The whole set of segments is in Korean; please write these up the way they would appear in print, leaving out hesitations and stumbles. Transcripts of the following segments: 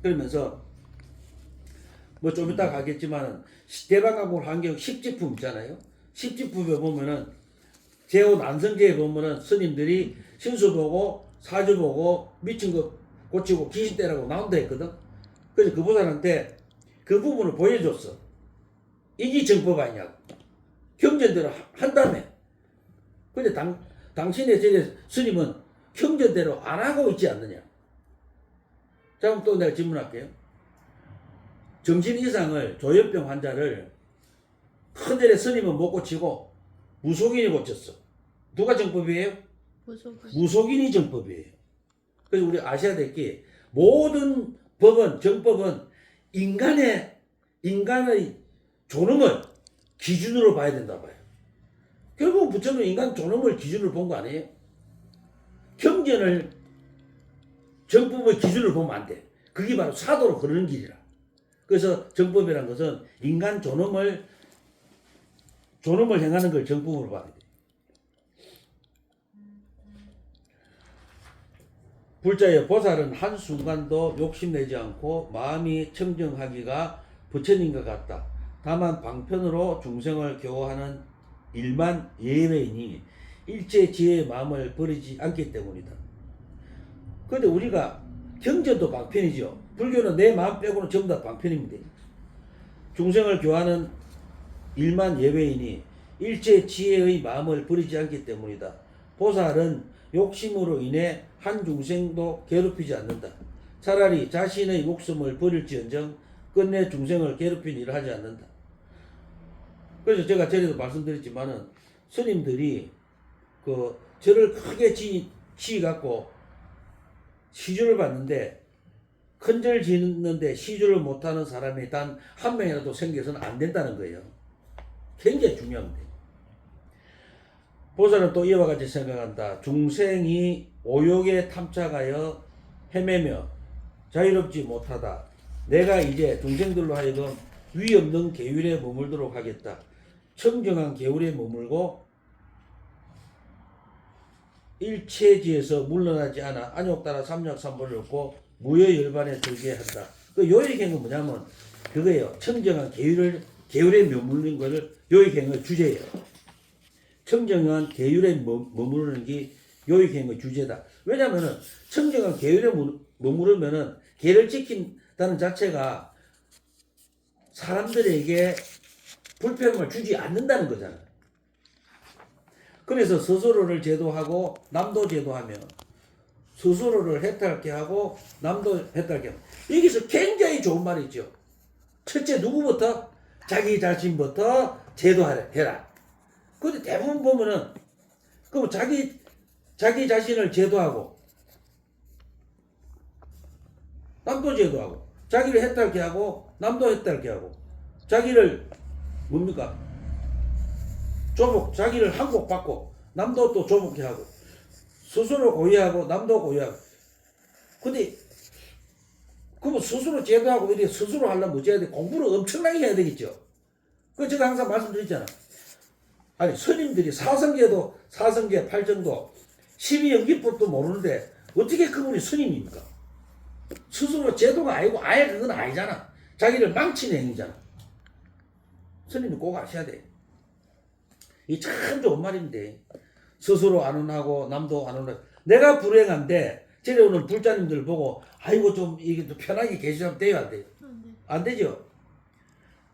그러면서 뭐 좀 이따 가겠지만은 대방강골 환경 10지품 있잖아요. 10지품에 보면은 제호 난성제에 보면은 스님들이 신수 보고 사주 보고 미친 거 고치고 귀신 때라고 나온다 했거든. 그래서 그 보살한테 그 부분을 보여줬어. 이게 정법 아니냐고. 경전대로 한다며. 근데 당신의 제대 스님은 경전대로 안 하고 있지 않느냐. 자, 그럼 또 내가 질문할게요. 정신 이상을 조현병 환자를 큰절에 스님은 못 고치고 무속인이 고쳤어. 누가 정법이에요? 무속인이 정법이에요. 그래서 우리 아셔야 될 게 모든 법은 정법은 인간의 존엄을 기준으로 봐야 된다 봐요. 결국 부처는 인간 존엄을 기준으로 본 거 아니에요? 경전을 정법의 기준으로 보면 안 돼. 그게 바로 사도로 흐르는 길이라. 그래서 정법이란 것은 인간 존엄을 행하는 걸 정법으로 봐야 돼. 불자의 보살은 한순간도 욕심내지 않고 마음이 청정하기가 부처님과 같다. 다만 방편으로 중생을 교화하는 일만 예외이니 일체 지혜의 마음을 버리지 않기 때문이다. 그런데 우리가 경전도 방편이죠. 불교는 내 마음 빼고는 전부 다 방편입니다. 중생을 교화하는 일만 예외이니 일체 지혜의 마음을 버리지 않기 때문이다. 보살은 욕심으로 인해 한 중생도 괴롭히지 않는다. 차라리 자신의 목숨을 버릴지언정 끝내 중생을 괴롭히는 일을 하지 않는다. 그래서 제가 전에도 말씀드렸지만은 스님들이 그 절을 크게 지어갖고 시주를 받는데 큰 절 짓는데 시주를 못하는 사람이 단 한 명이라도 생겨서는 안 된다는 거예요. 굉장히 중요합니다. 보살은 또 이와 같이 생각한다. 중생이 오욕에 탐착하여 헤매며 자유롭지 못하다. 내가 이제 중생들로 하여금 위 없는 계율에 머물도록 하겠다. 청정한 계율에 머물고 일체지에서 물러나지 않아 안욕 따라 삼략삼보를 얻고 무여열반에 들게 한다. 그 요익행은 뭐냐면 그거예요. 청정한 계율에 머무르는 것을 요익행의 주제예요. 청정한 계율에 머무르는 게 요익행의 주제다. 왜냐면은 청정한 계율에 머무르면은 계를 지킨다는 자체가 사람들에게 불편함을 주지 않는다는 거잖아. 그래서 스스로를 제도하고 남도 제도하며 스스로를 해탈케 하고 남도 해탈케 하고 여기서 굉장히 좋은 말이 있죠. 첫째 누구부터? 자기 자신부터 제도해라. 근데 대부분 보면은 그럼 자기 자신을 제도하고 남도 제도하고 자기를 해탈케 하고 남도 해탈케 하고 자기를 뭡니까? 자기를 항복받고 남도 또 조복케 하고 스스로 고유하고 남도 고유하고. 근데 그럼 스스로 제도하고 이렇게 스스로 하려면 어찌 해야 돼? 공부를 엄청나게 해야 되겠죠. 그 제가 항상 말씀드렸잖아. 아니 스님들이 사성계 팔정도 12연기법도 모르는데 어떻게 그분이 스님입니까? 스스로 제도가 아니고 아예 그건 아니잖아. 자기를 망치는 행위잖아. 스님이 꼭 아셔야 돼. 이 참 좋은 말인데 스스로 안온하고 남도 안온하고. 내가 불행한데 저래 오는 불자님들 보고 아이고 좀 이게 좀 편하게 계시면 돼요 안 돼요? 안 되죠.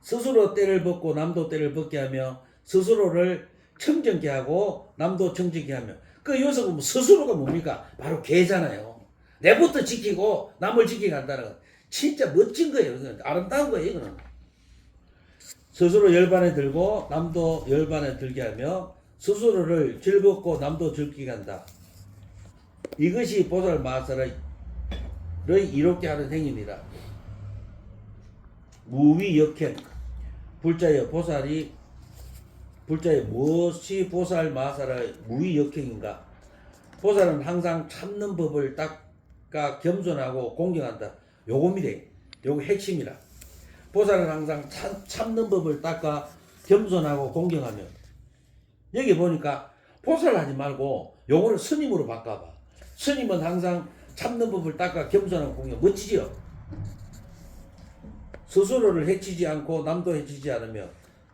스스로 때를 벗고 남도 때를 벗게 하며 스스로를 청정케 하고 남도 청정케 하며. 그 여기서 보면 스스로가 뭡니까? 바로 개잖아요. 내부터 지키고 남을 지키게 한다는 건 진짜 멋진 거예요. 아름다운 거예요. 이거는. 스스로 열반에 들고 남도 열반에 들게 하며 스스로를 즐겁고 남도 즐기게 한다. 이것이 보살 마살의 이롭게 하는 행위입니다. 무위역행. 불자의 무엇이 보살 마살의 무위역행인가? 보살은 항상 참는 법을 닦아 겸손하고 공경한다. 요겁니다. 요거 핵심이라. 보살은 항상 참는 법을 닦아 겸손하고 공경하며. 여기 보니까 보살 하지 말고 요거를 스님으로 바꿔봐. 스님은 항상 참는 법을 닦아 겸손하고 공경. 멋지죠? 스스로를 해치지 않고 남도 해치지 않으며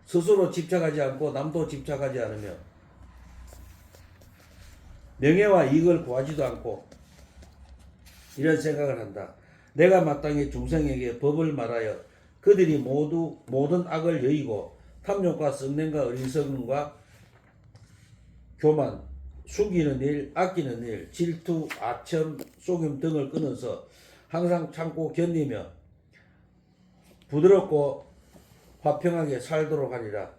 스스로 집착하지 않고 남도 집착하지 않으며 명예와 이익을 구하지도 않고 이런 생각을 한다. 내가 마땅히 중생에게 법을 말하여 그들이 모두 모든 악을 여의고 탐욕과 성냄과 어리석음과 교만, 숨기는 일, 아끼는 일, 질투, 아첨, 속임 등을 끊어서 항상 참고 견디며 부드럽고 화평하게 살도록 하리라.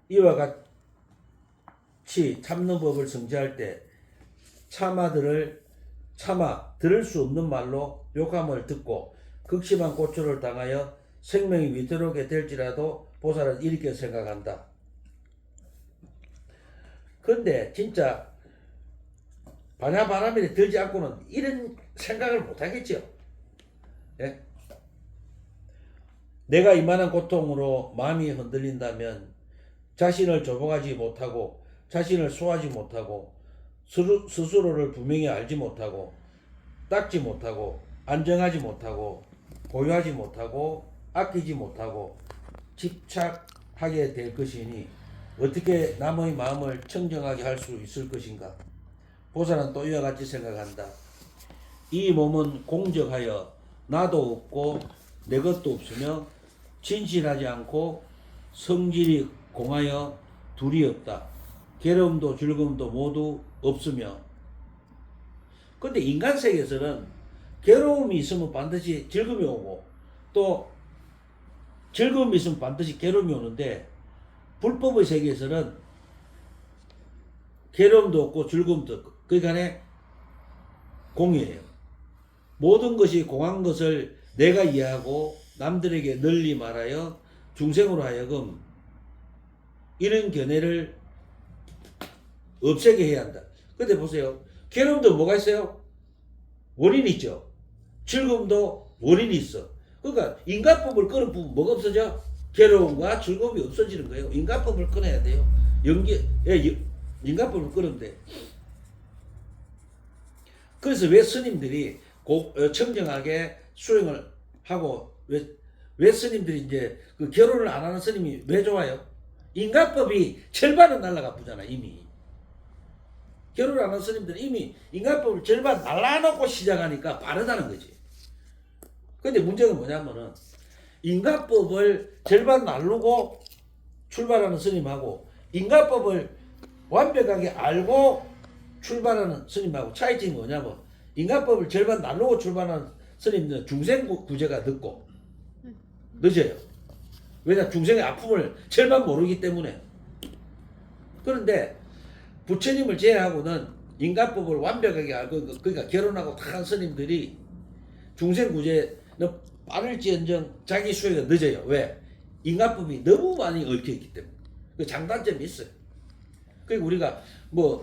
이와 같이 참는 법을 성취할 때 차마 들을 수 없는 말로 욕함을 듣고 극심한 고초를 당하여 생명이 위태롭게 될지라도 보살은 이렇게 생각한다. 근데 진짜 반야바람일에 들지 않고는 이런 생각을 못하겠죠. 예? 내가 이만한 고통으로 마음이 흔들린다면 자신을 조복하지 못하고 자신을 소화하지 못하고 스스로를 분명히 알지 못하고 닦지 못하고 안정하지 못하고 고유하지 못하고 아끼지 못하고 집착하게 될 것이니 어떻게 남의 마음을 청정하게 할 수 있을 것인가? 보살은 또 이와 같이 생각한다. 이 몸은 공적하여 나도 없고 내 것도 없으며 진실하지 않고 성질이 공하여 둘이 없다. 괴로움도 즐거움도 모두 없으며. 근데 인간 세계에서는 괴로움이 있으면 반드시 즐거움이 오고 또 즐거움이 있으면 반드시 괴로움이 오는데 불법의 세계에서는 괴로움도 없고 즐거움도 없고 그러니까 공이에요. 모든 것이 공한 것을 내가 이해하고 남들에게 널리 말하여 중생으로 하여금 이런 견해를 없애게 해야 한다. 근데 보세요. 괴로움도 뭐가 있어요? 원인이 있죠. 즐거움도 원인이 있어. 그러니까 인간법을 끊은 부분 뭐가 없어져? 괴로움과 즐거움이 없어지는 거예요. 인간법을 끊어야 돼요. 인간법을 끊으면 돼. 그래서 왜 스님들이 청정하게 수행을 하고 왜 스님들이 이제 그 결혼을 안 하는 스님이 왜 좋아요? 인간법이 절반은 날라가쁘잖아 이미. 결혼을 안 하는 스님들은 이미 인간법을 절반 날라놓고 시작하니까 바르다는 거지. 근데 문제가 뭐냐면은 인간법을 절반 날르고 출발하는 스님하고 인간법을 완벽하게 알고 출발하는 스님하고 차이점이 뭐냐면 인간법을 절반 날르고 출발하는 스님들은 중생 구제가 늦어요. 왜냐 중생의 아픔을 절반 모르기 때문에. 그런데 부처님을 제외하고는 인간법을 완벽하게 알고 그러니까 결혼하고 다 한 스님들이 중생 구제는 빠를지언정 자기 수행이 늦어요. 왜? 인간법이 너무 많이 얽혀있기 때문에. 그 장단점이 있어요. 그리고 우리가 뭐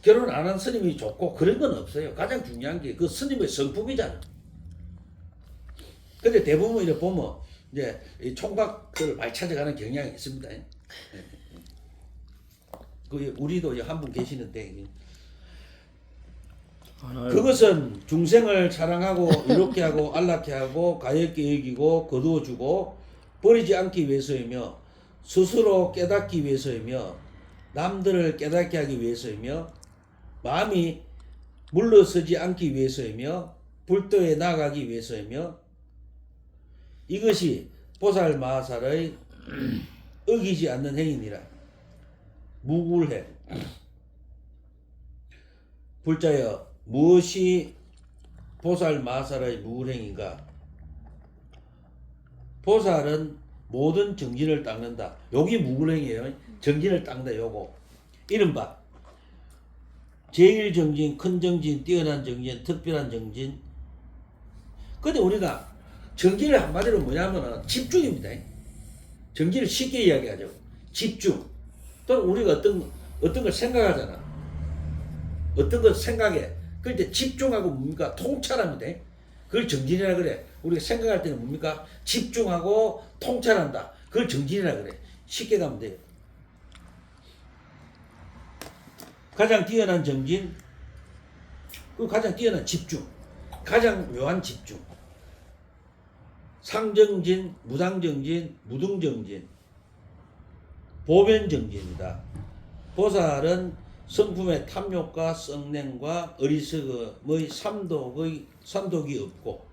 결혼 안 한 스님이 좋고 그런 건 없어요. 가장 중요한 게 그 스님의 성품이잖아. 근데 대부분 이렇게 보면 이제 이 총각들을 많이 찾아가는 경향이 있습니다. 그 우리도 한 분 계시는데 그것은 중생을 사랑하고 이롭게 하고 안락케 하고 가엾게 여기고 거두어주고 버리지 않기 위해서이며 스스로 깨닫기 위해서이며 남들을 깨닫게 하기 위해서이며 마음이 물러서지 않기 위해서이며 불도에 나아가기 위해서이며 이것이 보살 마살의 어기지 않는 행위니라. 무굴해. 불자여 무엇이 보살 마살의 무굴행인가? 보살은 모든 정진을 닦는다. 여기 무굴행이에요. 정진을 닦는다. 요거 이른바 제일 정진, 큰 정진, 뛰어난 정진, 특별한 정진. 근데 우리가 정진을 한마디로 뭐냐면은 집중입니다. 정진을 쉽게 이야기하죠. 집중. 또는 우리가 어떤 걸 생각하잖아. 어떤 걸 생각해. 그럴 때 집중하고 뭡니까? 통찰합니다. 그걸 정진이라 그래. 우리가 생각할 때는 뭡니까? 집중하고 통찰한다. 그걸 정진이라 그래. 쉽게 가면 돼요. 가장 뛰어난 정진, 그 가장 뛰어난 집중, 가장 묘한 집중. 상정진, 무상정진, 무등정진, 보변정진이다. 보살은 성품의 탐욕과 썩냉과 어리석음의 삼독이 없고,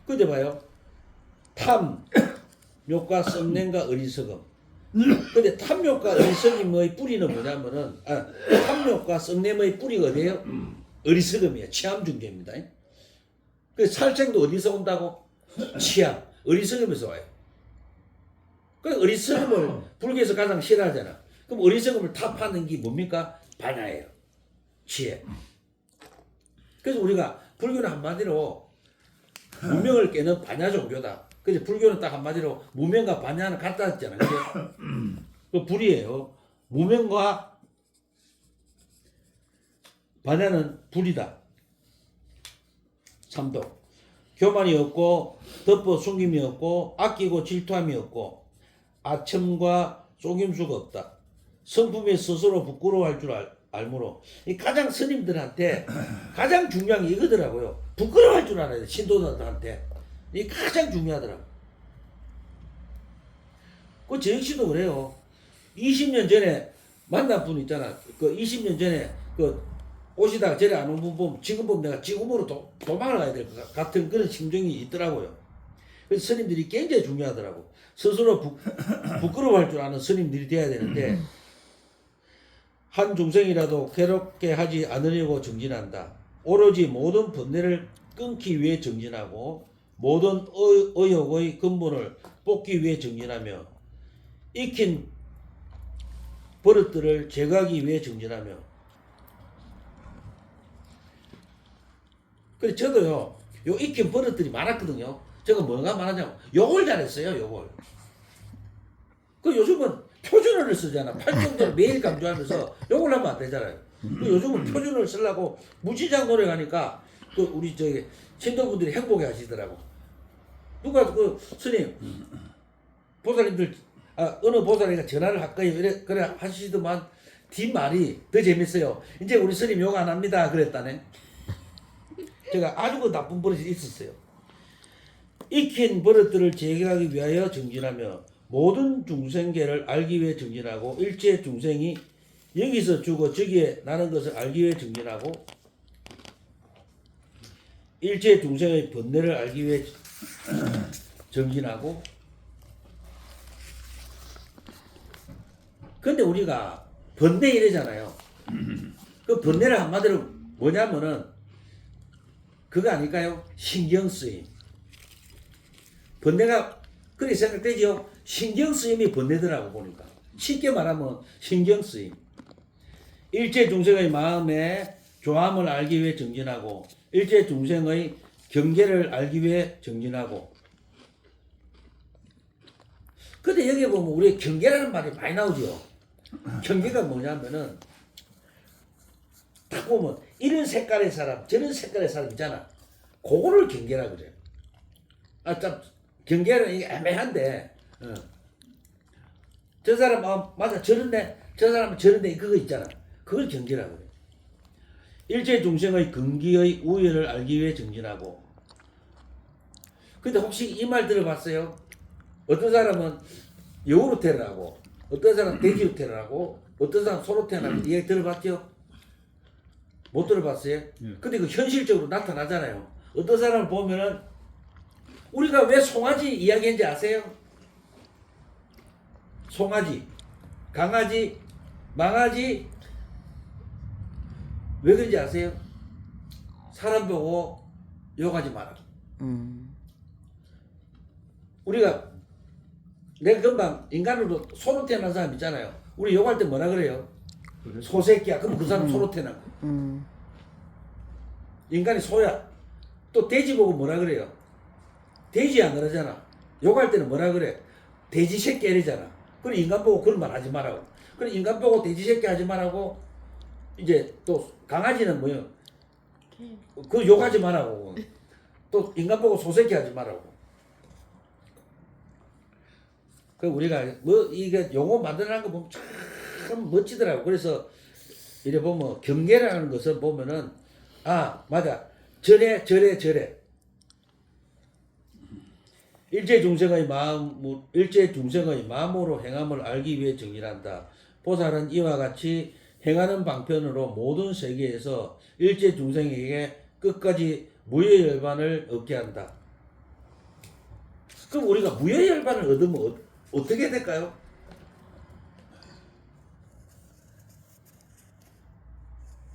근데 봐요. 탐욕과 썩냉과 어리석음. 근데 탐욕과 어리석음의 뿌리는 뭐냐면은, 탐욕과 썩냄의 뿌리가 어디예요? 어리석음이에요. 취함 중개입니다. 그 살생도 어디서 온다고? 취함. 어리석음에서 와요. 그 어리석음을 불교에서 가장 싫어하잖아. 그럼 어리석음을 타파하는 게 뭡니까? 반야예요. 지혜. 그래서 우리가 불교는 한마디로 무명을 깨는 반야 종교다. 그래서 불교는 딱 한마디로 무명과 반야는 같다 했잖아요. 그죠? 그 불이에요. 무명과 반야는 불이다. 삼독. 교만이 없고 덮어 숨김이 없고 아끼고 질투함이 없고 아첨과 속임수가 없다. 성품에 스스로 부끄러워할 줄 알므로 이 가장 스님들한테 가장 중요한 게 이거더라고요. 부끄러워할 줄 알아야 돼. 신도들한테. 이 가장 중요하더라고. 그 저 역시도 그래요. 20년 전에 만난 분 있잖아. 그 20년 전에 그 오시다가 저리 안 온 분 보면 지금 보면 내가 지금으로 도망을 가야 될 것 같은 그런 심정이 있더라고요. 그래서 스님들이 굉장히 중요하더라고. 스스로 부끄러워할 줄 아는 스님들이 돼야 되는데 한 중생이라도 괴롭게 하지 않으려고 정진한다. 오로지 모든 번뇌를 끊기 위해 정진하고 모든 의욕의 근본을 뽑기 위해 정진하며 익힌 버릇들을 제거하기 위해 정진하며. 그래서 저도요, 요 익힌 버릇들이 많았거든요. 제가 뭐가 많았냐면 욕을 잘했어요. 욕을. 그 요즘은 표준어를 쓰잖아. 팔정도를 매일 강조하면서 욕을 하면 안 되잖아요. 그 요즘은 표준어를 쓰려고 무지장 노력하니까 그 우리 저기 신도분들이 행복해 하시더라고. 누가 그 스님 보살님들 어느 보살이가 전화를 할까요? 그래 하시더만 뒷말이 더 재밌어요. 이제 우리 스님 욕 안 합니다. 그랬다네. 제가 아주 그 나쁜 버릇이 있었어요. 익힌 버릇들을 제거하기 위하여 정진하며 모든 중생계를 알기 위해 정진하고 일체 중생이 여기서 죽어 저기에 나는 것을 알기 위해 정진하고 일체 중생의 번뇌를 알기 위해 정진하고. 근데 우리가 번뇌 이래잖아요. 그 번뇌를 한마디로 뭐냐면은 그거 아닐까요? 신경쓰임. 번뇌가 그렇게 생각되죠? 신경쓰임이 번뇌더라고 보니까. 쉽게 말하면 신경쓰임. 일체 중생의 마음에 조함을 알기 위해 정진하고 일체 중생의 경계를 알기 위해 정진하고. 근데 여기 보면 우리 경계라는 말이 많이 나오죠. 경계가 뭐냐면은 딱 보면 이런 색깔의 사람 저런 색깔의 사람 있잖아. 그거를 경계라 그래. 참 경계는 이게 애매한데 저 사람 맞아 저런데 저 사람은 저런데 그거 있잖아. 그걸 경계라 그래. 일체 중생의 근기의 우열을 알기 위해 정진하고. 근데 혹시 이 말 들어봤어요? 어떤 사람은 여우로 태어나고 어떤 사람은 돼지로 태어나고 어떤 사람은 소로 태어나고 이 얘기 들어봤죠? 못 들어봤어요? 근데 그 현실적으로 나타나잖아요. 어떤 사람을 보면은 우리가 왜 송아지 이야기인지 아세요? 송아지, 강아지, 망아지 왜 그런지 아세요? 사람 보고 욕하지 마라. 우리가 내가 금방 인간으로 소로 태어난 사람 있잖아요. 우리 욕할 때 뭐라 그래요? 소새끼야. 그럼 그 사람 소로 태어난 거. 인간이 소야. 또 돼지 보고 뭐라 그래요? 돼지 안 그러잖아. 욕할 때는 뭐라 그래? 돼지 새끼 이러잖아. 그래 인간 보고 그런 말 하지 말라고. 그래 인간 보고 돼지 새끼 하지 말라고. 이제 또 강아지는 뭐요? 그 욕하지 말라고. 또 인간 보고 소새끼 하지 말라고. 그 우리가 뭐 이게 용어 만들어낸 거 보면 참 멋지더라고. 그래서 이래 보면 경계라는 것을 보면은 맞아 저래 일체 중생의 마음으로 행함을 알기 위해 정진한다. 보살은 이와 같이 행하는 방편으로 모든 세계에서 일체 중생에게 끝까지 무여열반을 얻게 한다. 그럼 우리가 무여열반을 얻으면 어떻게 될까요?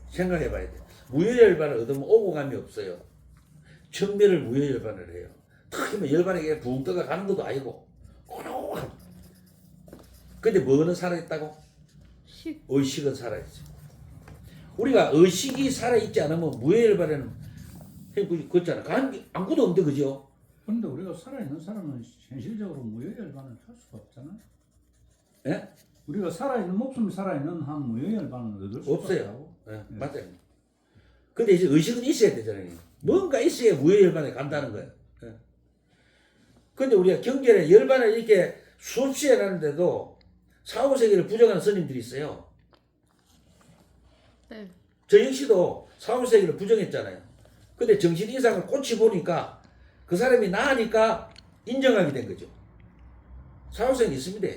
생각해 봐야 돼. 무여열반을 얻으면 오고 감이 없어요. 청멸을 무여열반을 해요. 특히 뭐 열반에게 붕 떠가 가는 것도 아니고 고노한. 근데 뭐는 살아있다고? 의식은 살아있어요. 우리가 의식이 살아있지 않으면 무여열반에는 그렇잖아. 아무것도 없는데 그죠? 그런데 우리가 살아있는 사람은 현실적으로 무효열반을 할 수가 없잖아. 예? 우리가 살아있는 목숨이 살아있는 한 무효열반을 얻을 수가 없어요. 없다고. 예, 맞아요. 근데 이제 의식은 있어야 되잖아요. 뭔가 있어야 무여열반에 간다는 거예요. 예. 근데 우리가 경전에 열반을 이렇게 수없이 해놨는데도 사후세계를 부정하는 스님들이 있어요. 네. 저 역시도 사후세계를 부정했잖아요. 근데 정신 이상을 꽂히 보니까 그 사람이 나으니까 인정하게 된 거죠. 사후세계 있습니다.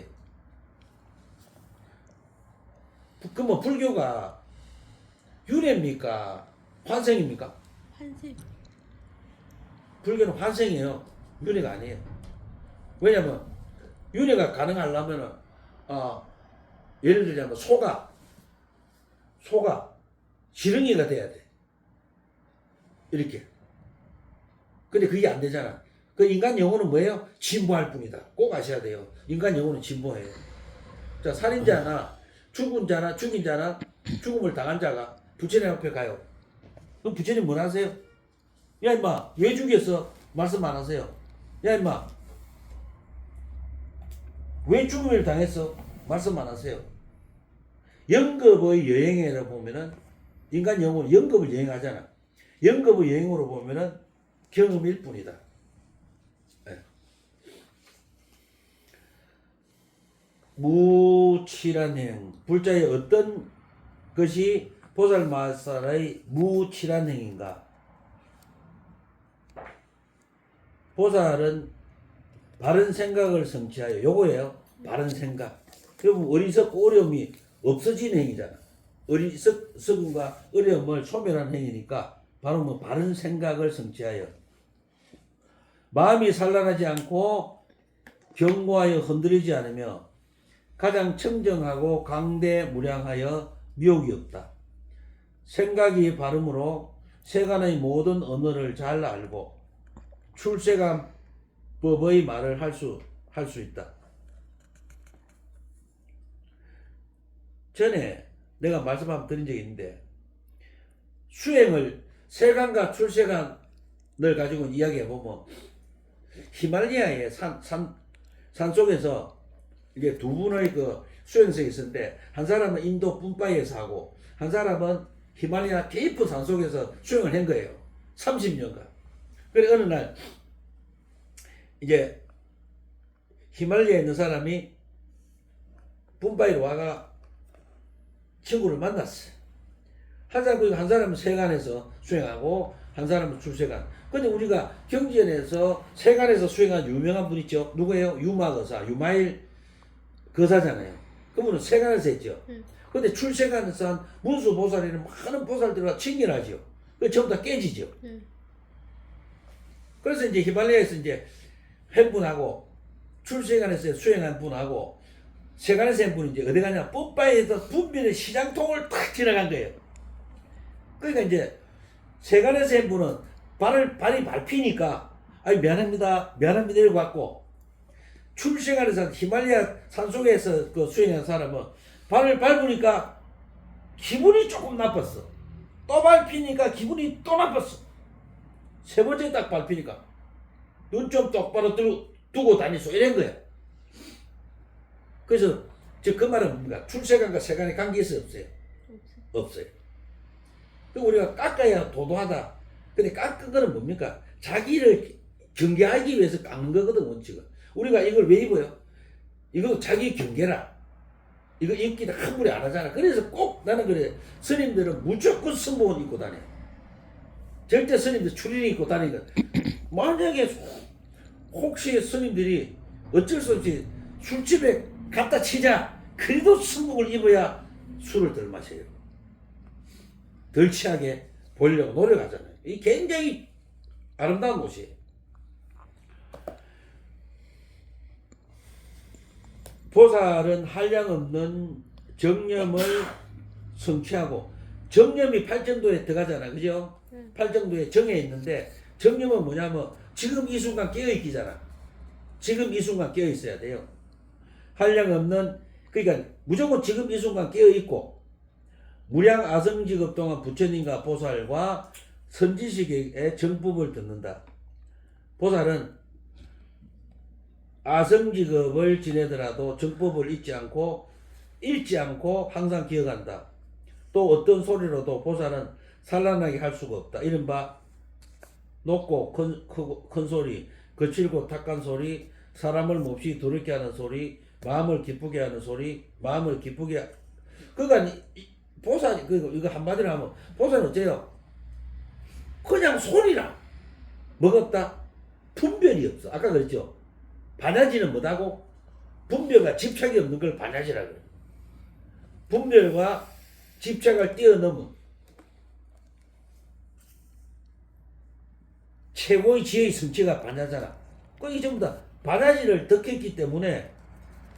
그러면 불교가 윤회입니까? 환생입니까? 환생. 불교는 환생이에요. 윤회가 아니에요. 왜냐면 윤회가 가능하려면은 예를 들자면 소가 지렁이가 돼야 돼. 이렇게. 근데 그게 안 되잖아. 그 인간 영혼은 뭐예요? 진보할 뿐이다. 꼭 아셔야 돼요. 인간 영혼은 진보해요. 자, 살인자나 죽은 자나 죽인 자나 죽음을 당한 자가 부처님 앞에 가요. 그럼 부처님 뭐 하세요? 야 임마 왜 죽였어? 말씀 안 하세요. 야 임마 왜 죽음을 당했어? 말씀 안 하세요. 영겁의 여행에를 보면은 인간 영혼은 영겁을 여행하잖아. 영겁의 여행으로 보면은 경험일 뿐이다. 네. 무칠한 행, 불자의 어떤 것이 보살마살의 무칠한 행인가? 보살은 바른 생각을 성취하여, 요거예요. 바른 생각. 그러면 어리석고 어려움이 없어지는 행위잖아. 어리석음과 어려움을 소멸하는 행위니까 바로 뭐 바른 생각을 성취하여 마음이 산란하지 않고 견고하여 흔들리지 않으며 가장 청정하고 강대무량하여 미혹이 없다. 생각이 바르므로 세간의 모든 언어를 잘 알고 출세간 법의 말을 할 수 있다. 전에 내가 말씀 한번 드린 적이 있는데 수행을 세간과 출세간을 가지고 이야기해 보면 히말라야의 산 속에서 이게 두 분의 그 수행성이 있었는데 한 사람은 인도 뿜바이에서 하고 한 사람은 히말라야 깊은 산 속에서 수행을 한 거예요. 30년간. 그래 어느 날 이제 히말라야에 있는 사람이 뿜바이로 와가 친구를 만났어요. 한 사람은 세간에서 수행하고 한 사람은 출세간. 근데 우리가 경전에서 세간에서 수행한 유명한 분 있죠. 누구예요? 유마거사, 유마일 거사잖아요. 그분은 세간에서 했죠. 근데 출세간에서 한 문수보살이는 많은 보살들과 친결하죠. 그 전부 다 깨지죠. 그래서 이제 히말라야에서 이제 한 분하고 출세간에서 수행한 분하고 세간에서 한 분이 이제 어디 가냐? 뽀빠이에서 분별의 시장통을 탁 지나간 거예요. 그러니까 이제 세간에서 한 분은 발이 밟히니까 아이 미안합니다 이러고 왔고 출세간에서 히말라야 산속에서 그 수행한 사람은 발을 밟으니까 기분이 조금 나빴어. 또 밟히니까 기분이 또 나빴어. 세 번째 딱 밟히니까 눈 좀 똑바로 두고 다니소 이런 거야. 그래서 그 말은 뭡니까? 출세간과 세간의 관계 있어요? 없어요? 없어요. 우리가 깎아야 도도하다. 근데 깎은 거는 뭡니까? 자기를 경계하기 위해서 깎는 거거든, 원칙은. 우리가 이걸 왜 입어요? 이거 자기 경계라. 이거 입기도 함부로 안 하잖아. 그래서 꼭 나는 그래. 스님들은 무조건 승복을 입고 다녀. 절대 스님들 추리닝 입고 다니니까. 만약에 혹시 스님들이 어쩔 수 없이 술집에 갖다 치자. 그래도 승복을 입어야 술을 덜 마셔요. 덜 취하게 보려고 노력하잖아요. 이 굉장히 아름다운 곳이에요. 보살은 한량없는 정념을 성취하고, 정념이 팔정도에 들어가잖아. 그죠? 팔정도에 정해 있는데, 정념은 뭐냐면 지금 이 순간 깨어있기잖아. 지금 이 순간 깨어있어야 돼요. 한량없는, 그러니까 무조건 지금 이 순간 깨어있고, 무량 아성직업 동안 부처님과 보살과 선지식의 정법을 듣는다. 보살은 아성직업을 지내더라도 정법을 잊지 않고 항상 기억한다. 또 어떤 소리로도 보살은 산란하게 할 수가 없다. 이른바 높고 큰 소리, 거칠고 탁한 소리, 사람을 몹시 더럽게 하는 소리, 마음을 기쁘게 하는 소리, 마음을 기쁘게 그러니까 보살 이거 한마디로 하면 보살은 어째요? 그냥 소리라 먹었다 분별이 없어. 아까 그랬죠? 반야지는 뭐다고? 분별과 집착이 없는 걸 반야지라 그래. 분별과 집착을 뛰어넘은 최고의 지혜의 성취가 반야잖아. 이 전부 다 반야지를 덕했기 때문에,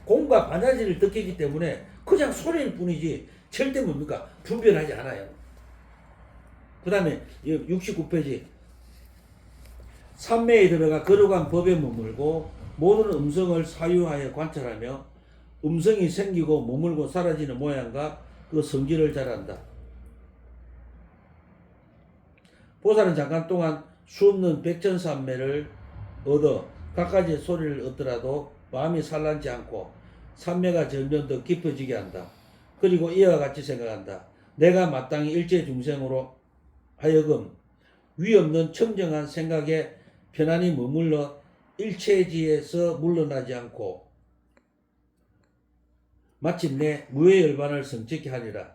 공과 반야지를 덕했기 때문에 그냥 소리일 뿐이지 절대 뭡니까? 분별하지 않아요. 그 다음에 69페이지 삼매에 들어가 거룩한 법에 머물고 모든 음성을 사유하여 관찰하며 음성이 생기고 머물고 사라지는 모양과 그 성질을 잘한다. 보살은 잠깐 동안 수없는 백천삼매를 얻어 갖가지 소리를 얻더라도 마음이 산란치 않고 삼매가 점점 더 깊어지게 한다. 그리고 이와 같이 생각한다. 내가 마땅히 일체 중생으로 하여금 위없는 청정한 생각에 편안히 머물러 일체지에서 물러나지 않고 마침내 무해열반을 성취케 하리라.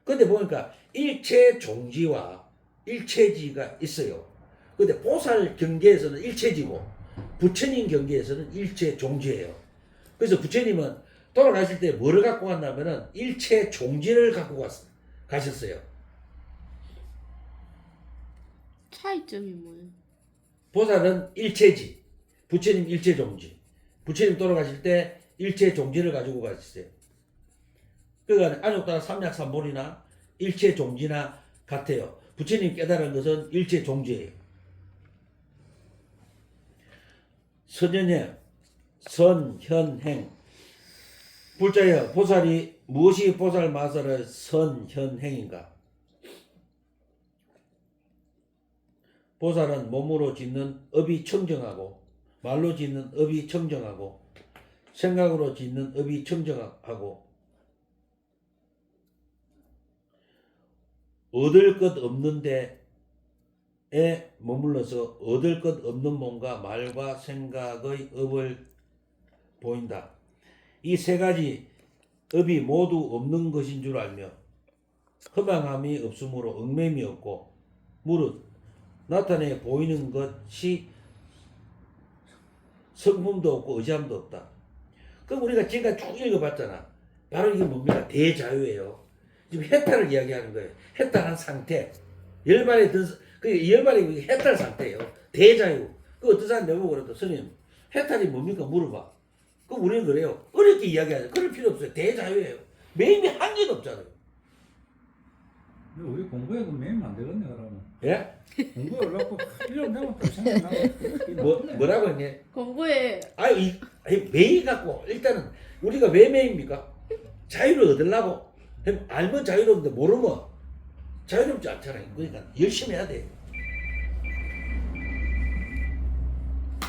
근데 보니까 일체종지와 일체지가 있어요. 근데 보살 경계에서는 일체지고 부처님 경계에서는 일체종지예요. 그래서 부처님은 돌아가실 때 뭐를 갖고 갔냐면은 일체종지를 갖고 가셨어요. 차이점이 뭐예요? 보살은 일체지, 부처님 일체종지. 부처님 돌아가실 때 일체종지를 가지고 가셨어요. 그러니까 안욕따라 삼약삼본이나 일체종지나 같아요. 부처님 깨달은 것은 일체종지예요. 선현행, 선현행. 불자여, 보살이 무엇이 보살 마살의 선현행인가? 보살은 몸으로 짓는 업이 청정하고, 말로 짓는 업이 청정하고, 생각으로 짓는 업이 청정하고, 얻을 것 없는 데에 머물러서 얻을 것 없는 몸과 말과 생각의 업을 보인다. 이 세 가지 업이 모두 없는 것인 줄 알며 허망함이 없으므로 얽매임이 없고, 무릇 나타내 보이는 것이 성품도 없고 의지함도 없다. 그럼 우리가 지금까지 쭉 읽어봤잖아. 바로 이게 뭡니까? 대자유예요. 지금 해탈을 이야기하는 거예요. 해탈한 상태. 열반에 든, 열반이 해탈 상태예요. 대자유. 그 어떤 사람 내보고 그래도 스님, 해탈이 뭡니까? 물어봐. 그럼 우리는 그래요. 어렵게 이야기하죠. 그럴 필요 없어요. 대자유예요. 매임이 한 개도 없잖아요. 우리 공부에 그 매임 안 되겠네 그러면. 예? 공부에 올라고 1년 되면 또 생각나고. 뭐라고 했니? 공부에 아니, 매일 갖고, 일단은, 우리가 왜 매입니까? 자유를 얻으려고. 알면 자유로운데 모르면 자유롭지 않잖아요. 그러니까 열심히 해야 돼.